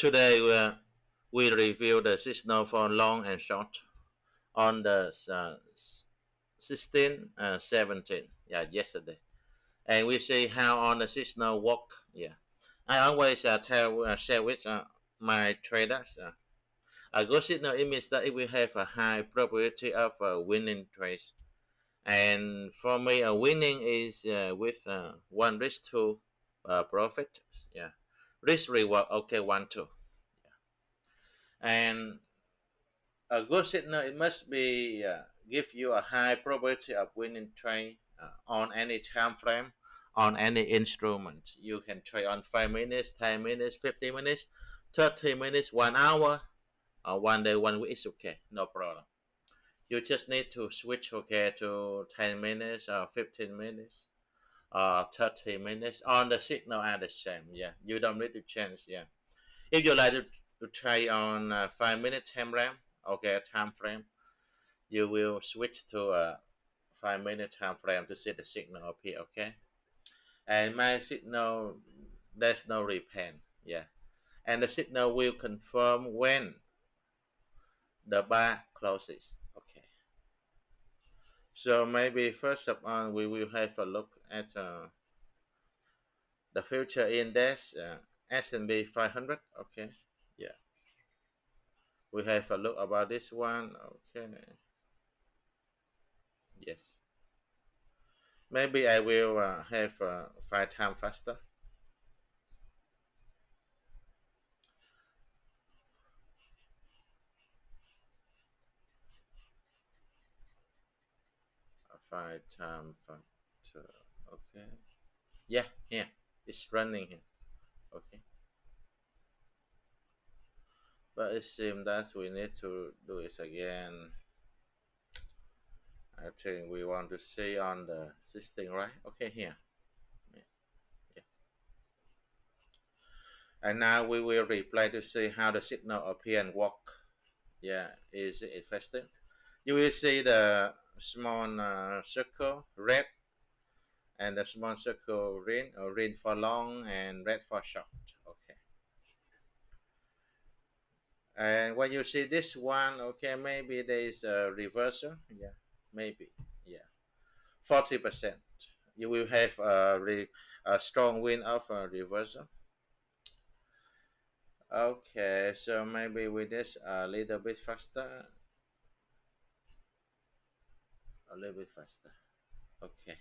Today we review the signal for long and short on the 16, 17, yeah, yesterday. And we see how on the signal work, yeah. I always share with my traders. A good signal, it means that it will have a high probability of winning trades. And for me, a winning is with one risk two profit. Yeah, risk reward. Okay, 1 2. Yeah. And a good signal, it must be give you a high probability of winning trade on any time frame, on any instrument. You can trade on 5 minutes, 10 minutes, 50 minutes, 30 minutes, 1 hour, or 1 day, 1 week. Is okay, no problem. You just need to switch, okay, to 10 minutes or 15 minutes 30 minutes on the signal are the same. Yeah, you don't need to change. Yeah, if you like to try on 5 minute time frame, you will switch to a 5 minute time frame to see the signal appear. Okay, and my signal, there's no repent. Yeah, and the signal will confirm when the bar closes. Okay, so maybe first of all we will have a look at the future index, S&P 500. Okay, yeah, we have a look about this one. Okay, yes, maybe I will have 5 times faster. 5 times factor. Okay, yeah, here it's running here. Okay, but it seems that we need to do this again. I think we want to see on the system, right? Okay, here. Yeah, yeah. And now we will replay to see how the signal appear and work. Yeah, is it interesting? You will see the small circle red and the small circle green, or green for long and red for short. Okay. And when you see this one, okay, maybe there is a reversal. Yeah, maybe. Yeah, 40%. You will have a strong wind of a reversal. Okay, so maybe with this a little bit faster, a little bit faster. Okay.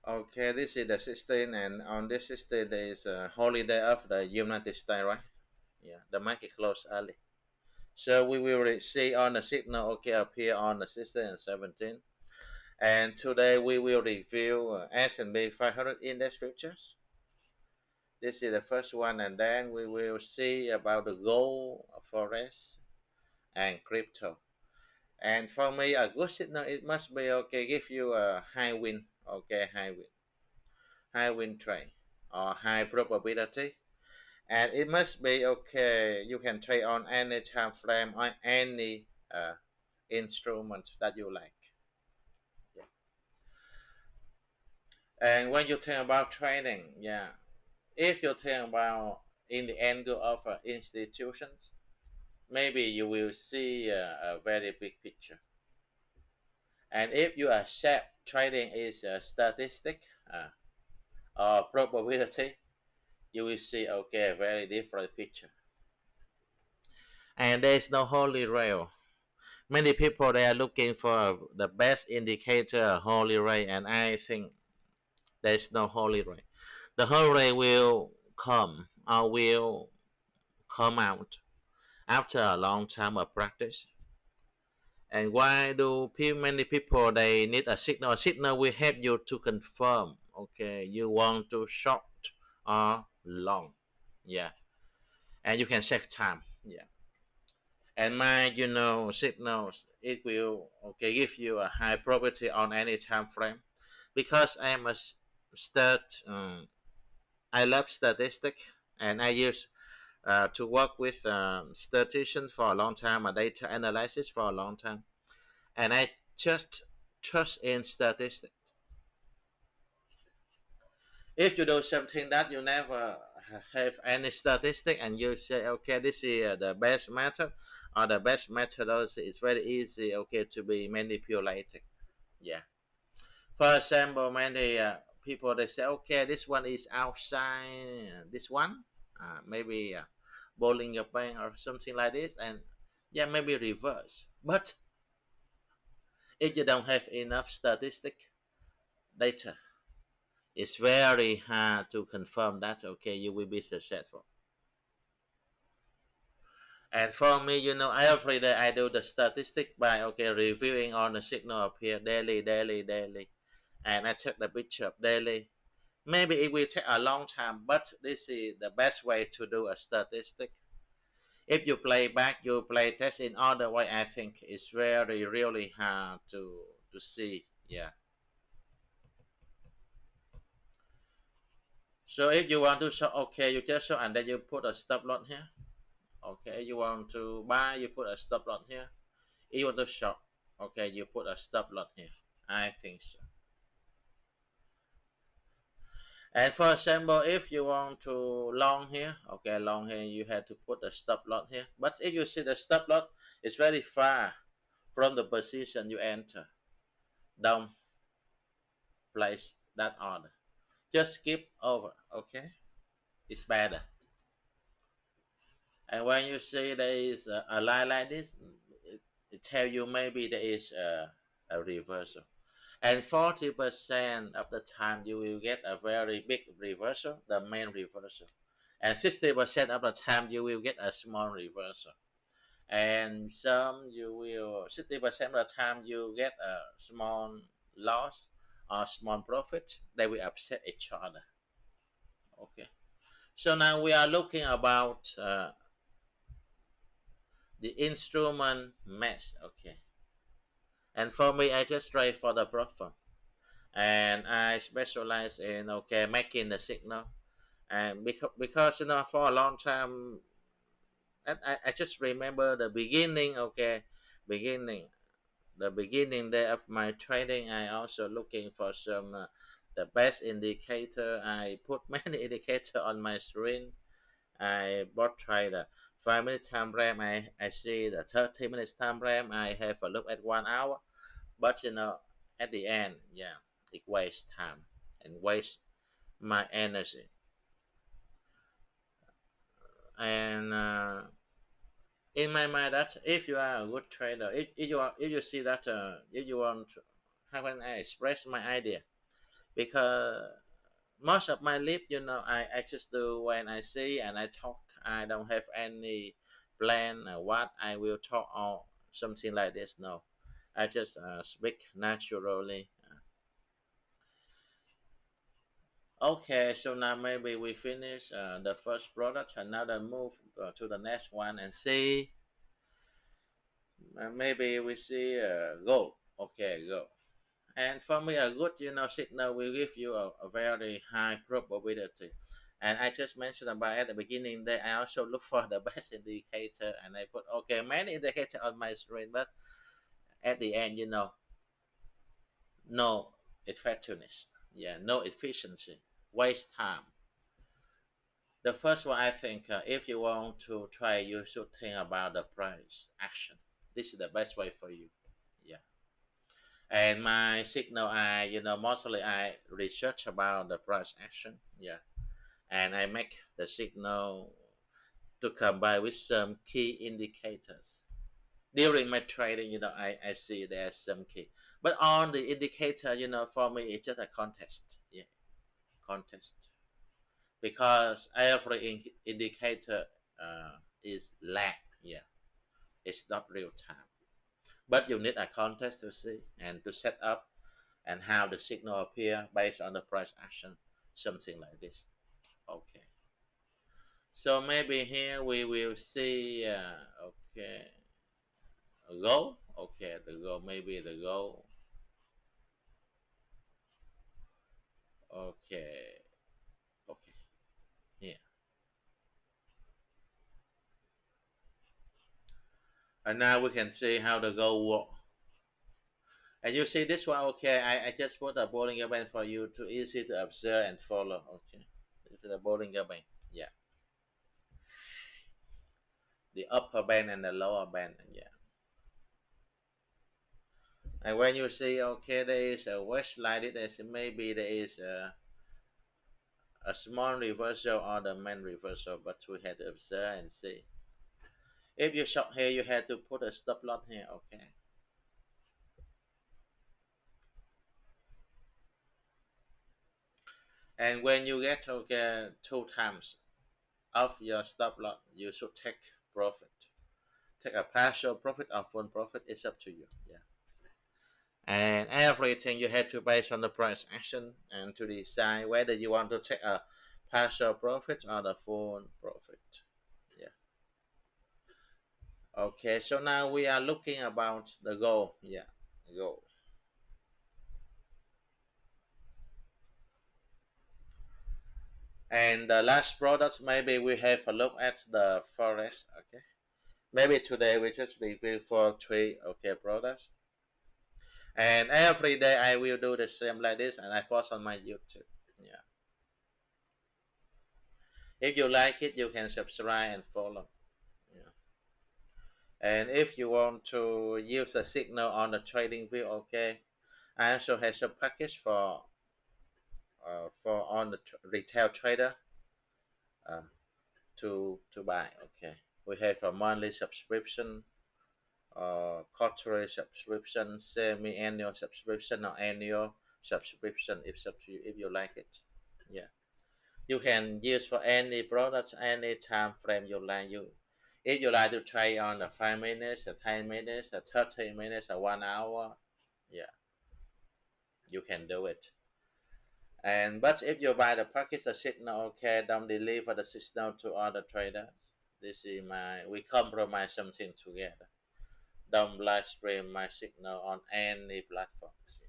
Okay, this is the 16, and on this 16 there is a holiday of the United States, right? Yeah, the market closed early. So we will see on the signal, okay, appear on the 16 and 17. And today we will review S&P 500 index futures. This is the first one, and then we will see about the gold, forex, and crypto. And for me, a good signal, it must be okay, give you a high win, okay, high win trade or high probability, and it must be okay. You can trade on any time frame or any instrument that you like. Yeah. And when you think about trading, yeah, if you think about in the angle of institutions, maybe you will see a very big picture. And if you accept trading is a statistic or probability, you will see okay a very different picture. And there is no holy grail. Many people they are looking for the best indicator, holy grail, and I think there is no holy grail. The holy grail will come or will come out after a long time of practice. And why do many people they need a signal? A signal will help you to confirm. Okay, you want to short or long. Yeah, and you can save time. Yeah. And my signals, it will give you a high probability on any time frame, because I am a stat. I love statistic, and I use to work with statisticians for a long time, and data analysis for a long time, and I just trust in statistics. If you do something that you never have any statistic, and you say, okay, this is the best method, or the best methodology, it's very easy, to be manipulated. Yeah. For example, many people, they say, okay, this one is outside this one, maybe bowling your bank or something like this, and yeah, maybe reverse. But if you don't have enough statistic data, it's very hard to confirm that, you will be successful. And for me, every day I do the statistic by reviewing on the signal up here daily, daily, daily, and I take the picture daily. Maybe it will take a long time, but this is the best way to do a statistic. If you play back, you play test in other way, I think it's very really hard to see. Yeah. So if you want to show, you just show, and then you put a stop loss here. Okay, you want to buy, you put a stop loss here. If you want to short, you put a stop loss here. I think so. And for example, if you want to long here, long here, you have to put a stop loss here. But if you see the stop loss is very far from the position you enter, don't place that order. Just skip over, okay? It's better. And when you see there is a line like this, it tell you maybe there is a reversal. And 40% of the time you will get a very big reversal, the main reversal. And 60% of the time you will get a small reversal. And some you will 60% of the time you get a small loss or small profit. They will upset each other. Okay. So now we are looking about the instrument mesh. Okay. And for me, I just try for the profit, and I specialize in making the signal. And because for a long time, I just remember the beginning. Beginning the beginning day of my trading, I also looking for some the best indicator. I put many indicator on my screen. I bought try the 5 minute time frame. I see the 30 minutes time frame. I have a look at 1 hour. But at the end, yeah, it wastes time and waste my energy. And in my mind, that if you are a good trader, if you see that if you want to, how can I express my idea? Because most of my life, I just do when I see and I talk. I don't have any plan what I will talk or something like this. No, I just speak naturally. Okay, so now maybe we finish the first product, and now then move to the next one and see. Maybe we see gold. Okay, gold. And for me, a good signal will give you a very high probability. And I just mentioned about at the beginning that I also look for the best indicator, and I put many indicator on my screen, but at the end, no effectiveness. Yeah, no efficiency. Waste time. The first one, I think, if you want to try, you should think about the price action. This is the best way for you. Yeah. And my signal, mostly I research about the price action. Yeah. And I make the signal to combine with some key indicators. During my trading, I see there's some key. But on the indicator, for me, it's just a contest. Yeah. Contest. Because every indicator is lag. Yeah, it's not real time. But you need a context to see and to set up and how the signal appear based on the price action, something like this. Okay. So maybe here we will see. Okay. Go. Okay, the go, maybe the go. Okay, okay, yeah. And now we can see how the go work. And you see this one, okay, I just put a bowling band for you to easy to observe and follow. Okay, this is the bowling band. Yeah, the upper band and the lower band. Yeah. And when you see, okay, there is a wedge like this, maybe there is a small reversal or the main reversal, but we have to observe and see. If you shot here, you have to put a stop loss here, okay. And when you get, okay, two times of your stop loss, you should take profit. Take a partial profit or full profit, it's up to you. Yeah. And everything you have to base on the price action and to decide whether you want to take a partial profit or the full profit. Yeah. Okay, so now we are looking about the goal. Yeah, goal. And the last product, maybe we have a look at the forest. Okay, maybe today we just review for three okay products. And every day I will do the same like this, and I post on my YouTube. Yeah. If you like it, you can subscribe and follow. Yeah. And if you want to use the signal on the trading view, okay, I also have some package for on the retail trader uh, to buy. Okay, we have a monthly subscription, quarterly subscription, semi-annual subscription, or annual subscription. It's up to you if you like it. Yeah, you can use for any products, any time frame you like. You if you like to try on the 5 minutes, a 10 minutes, a 30 minutes, a 1 hour, yeah, you can do it. And but if you buy the package the signal, okay, don't deliver the signal to other traders. This is my we compromise something together. Don't live stream my signal on any platforms.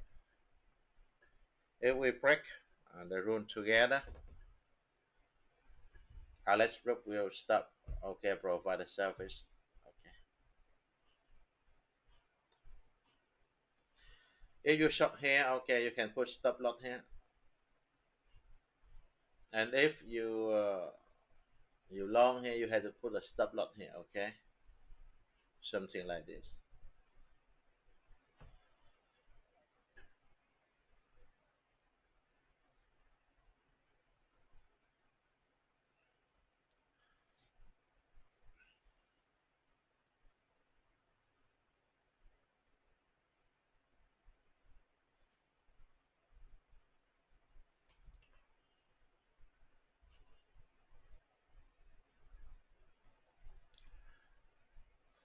If we break the rule together, Alex Group will stop. Okay, provide the service. Okay. If you short here, okay, you can put stop loss here. And if you long here, you have to put a stop loss here. Okay, something like this.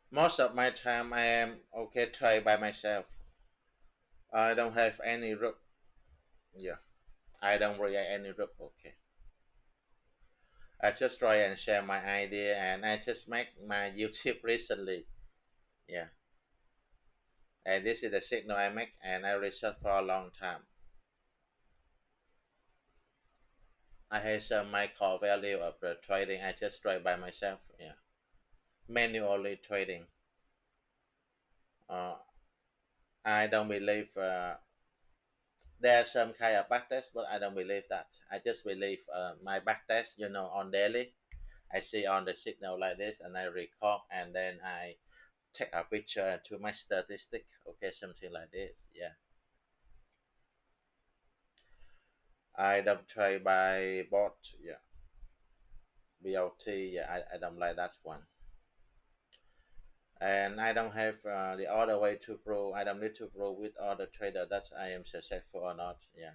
Most of my time I am okay try by myself. I don't have any group. Yeah, I don't react any group. Okay, I just try and share my idea, and I just make my YouTube recently. Yeah, and this is the signal I make, and I research for a long time. I have some my core value of the trading. I just try by myself. Yeah, manually trading. Uh, I don't believe there's some kind of backtest, but I don't believe that. I just believe my backtest, on daily. I see on the signal like this, and I record, and then I take a picture to my statistic. Okay, something like this. Yeah, I don't try by bot. Yeah, BLT. Yeah, I don't like that one. And I don't have the other way to prove. I don't need to prove with other trader that I am successful or not. Yeah,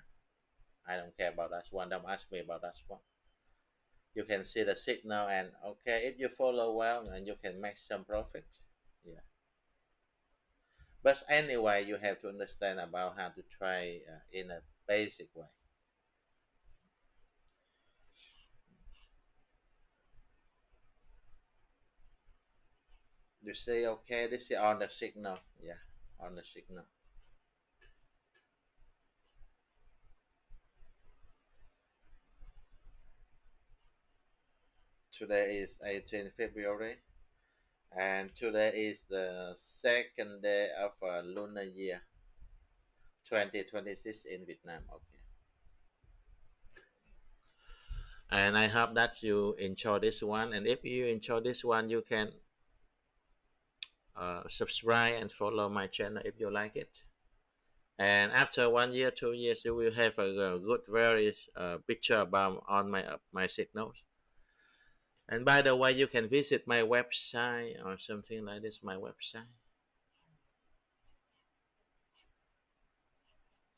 I don't care about that one. Don't ask me about that one. You can see the signal, and okay, if you follow well, and you can make some profit. Yeah, but anyway, you have to understand about how to try in a basic way. You say okay, this is on the signal. Yeah, on the signal. Today is 18 February, and today is the second day of lunar year 2026 in Vietnam. Okay, and I hope that you enjoy this one. And if you enjoy this one, you can subscribe and follow my channel if you like it. And after 1 year, 2 years, you will have a good, very picture about on my signals. And by the way, you can visit my website or something like this. My website,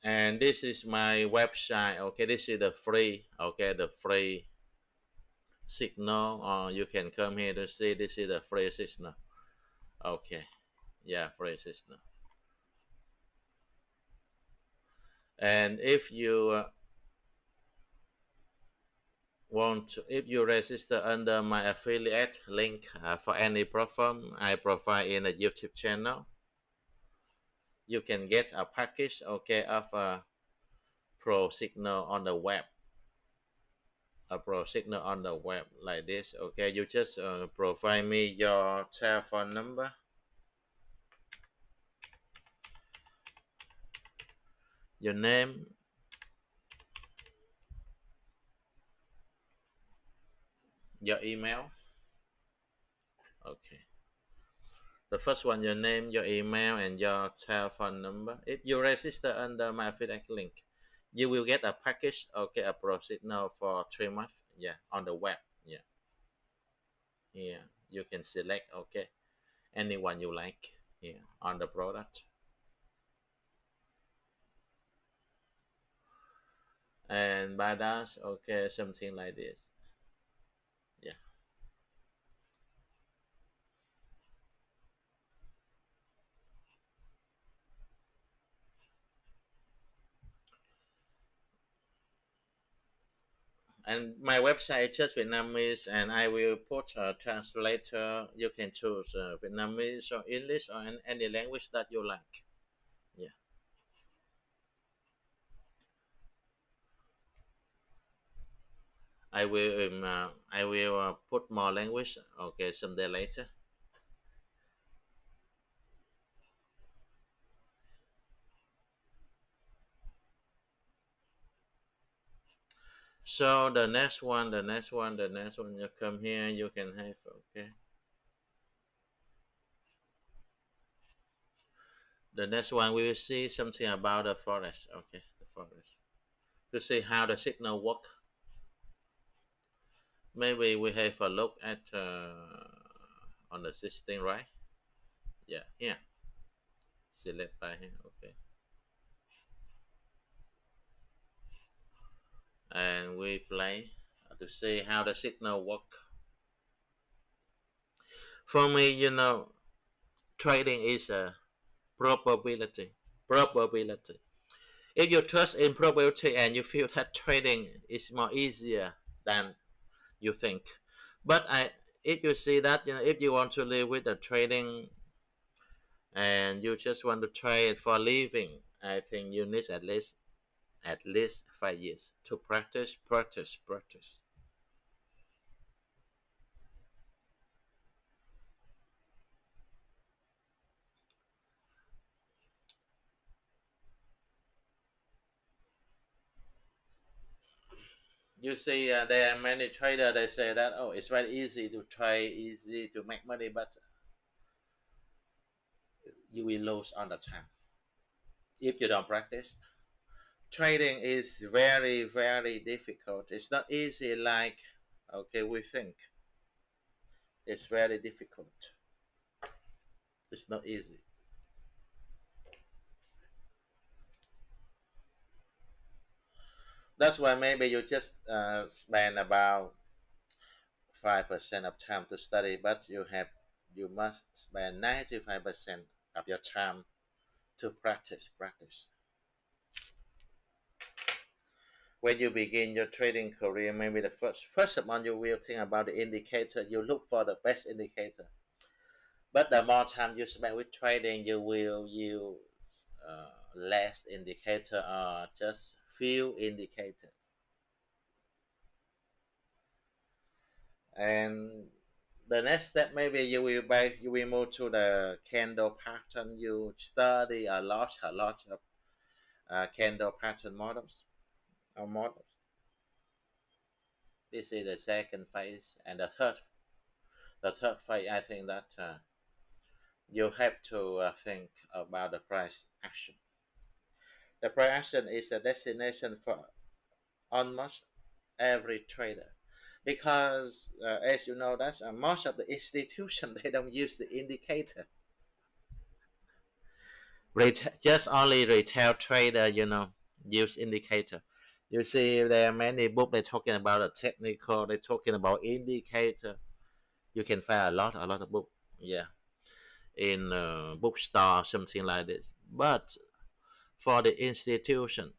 and this is my website. Okay, this is the free. Okay, the free signal. Or you can come here to see. This is the free signal. Okay, yeah, free signal. And if you if you register under my affiliate link for any platform I provide in a YouTube channel, you can get a package, okay, of a pro signal on the web, a pro signal on the web like this. Okay, you just provide me your telephone number, your name, your email. Okay, the first one, your name, your email, and your telephone number. If you register under my affiliate link, you will get a package, okay, a pro signal for 3 months. Yeah, on the web. Yeah, yeah. You can select, okay, anyone you like. Yeah, on the product. And by that, okay, something like this. Yeah. And my website is just Vietnamese, and I will put a translator. You can choose Vietnamese or English or any language that you like. Yeah, I will put more language. Okay, someday later. So the next one. You come here, you can have, okay. The next one we will see something about the forest. Okay, the forest, to see how the signal work. Maybe we have a look at on the system, right? Yeah, here. Select by here. Okay, and we play to see how the signal work. For me, trading is a probability. Probability. If you trust in probability and you feel that trading is more easier than you think, but if you see that, if you want to live with the trading and you just want to trade for living, I think you need at least 5 years to practice, practice, practice. You see, there are many traders. They say that, oh, it's very easy to trade, easy to make money, but you will lose on the time if you don't practice. Trading is very, very difficult. It's not easy like, okay, we think. It's very difficult. It's not easy. That's why maybe you just spend about 5% of time to study, but you must spend 95% of your time to practice. Practice. When you begin your trading career, maybe the first of all you will think about the indicator. You look for the best indicator. But the more time you spend with trading, you will use less indicator or just few indicators. And the next step, maybe you will move to the candle pattern. You study a lot of candle pattern models or models. This is the second phase, and the third phase. I think that you have to think about the price action. The price action is a destination for almost every trader, because as you know, that's most of the institution they don't use the indicator. Just only retail trader, use indicator. You see, there are many books they're talking about a technical. They're talking about indicator. You can find a lot of book, yeah, in bookstore, something like this. But for the institution,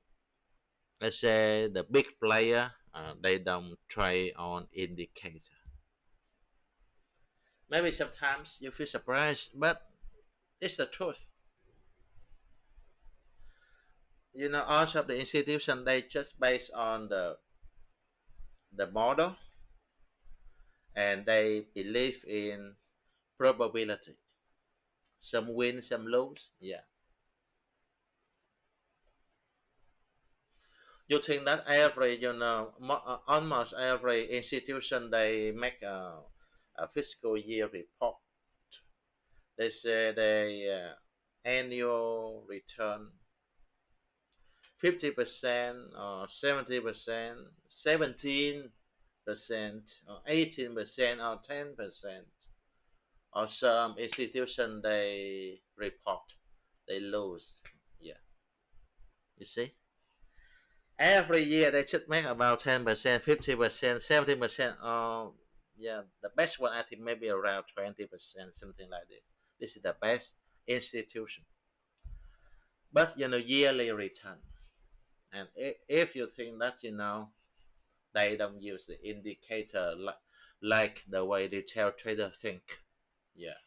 let's say the big player, they don't trade on indicator. Maybe sometimes you feel surprised, but it's the truth. Also the institution, they just based on the model, and they believe in probability. Some win, some lose. Yeah. You think that every, almost every institution, they make a fiscal year report. They say they annual return 50% or 70%, 17% or 18% or 10%. Or some institution, they report they lose. Yeah, you see, every year they just make about 10%, 50%, 70%. Yeah, the best one I think maybe around 20%, something like this. This is the best institution. But yearly return. And if you think that they don't use the indicator like the way retail trader think. Yeah.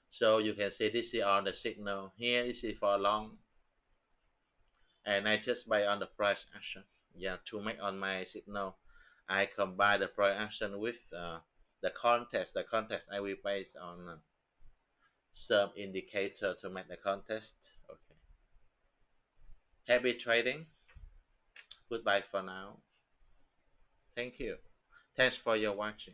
So you can see this is on the signal here. This is for long, and I just buy on the price action. Yeah, to make on my signal, I combine the price action with the context. The context I will base on some indicator to make the contest. Okay. Happy trading. Goodbye for now. Thank you. Thanks for your watching.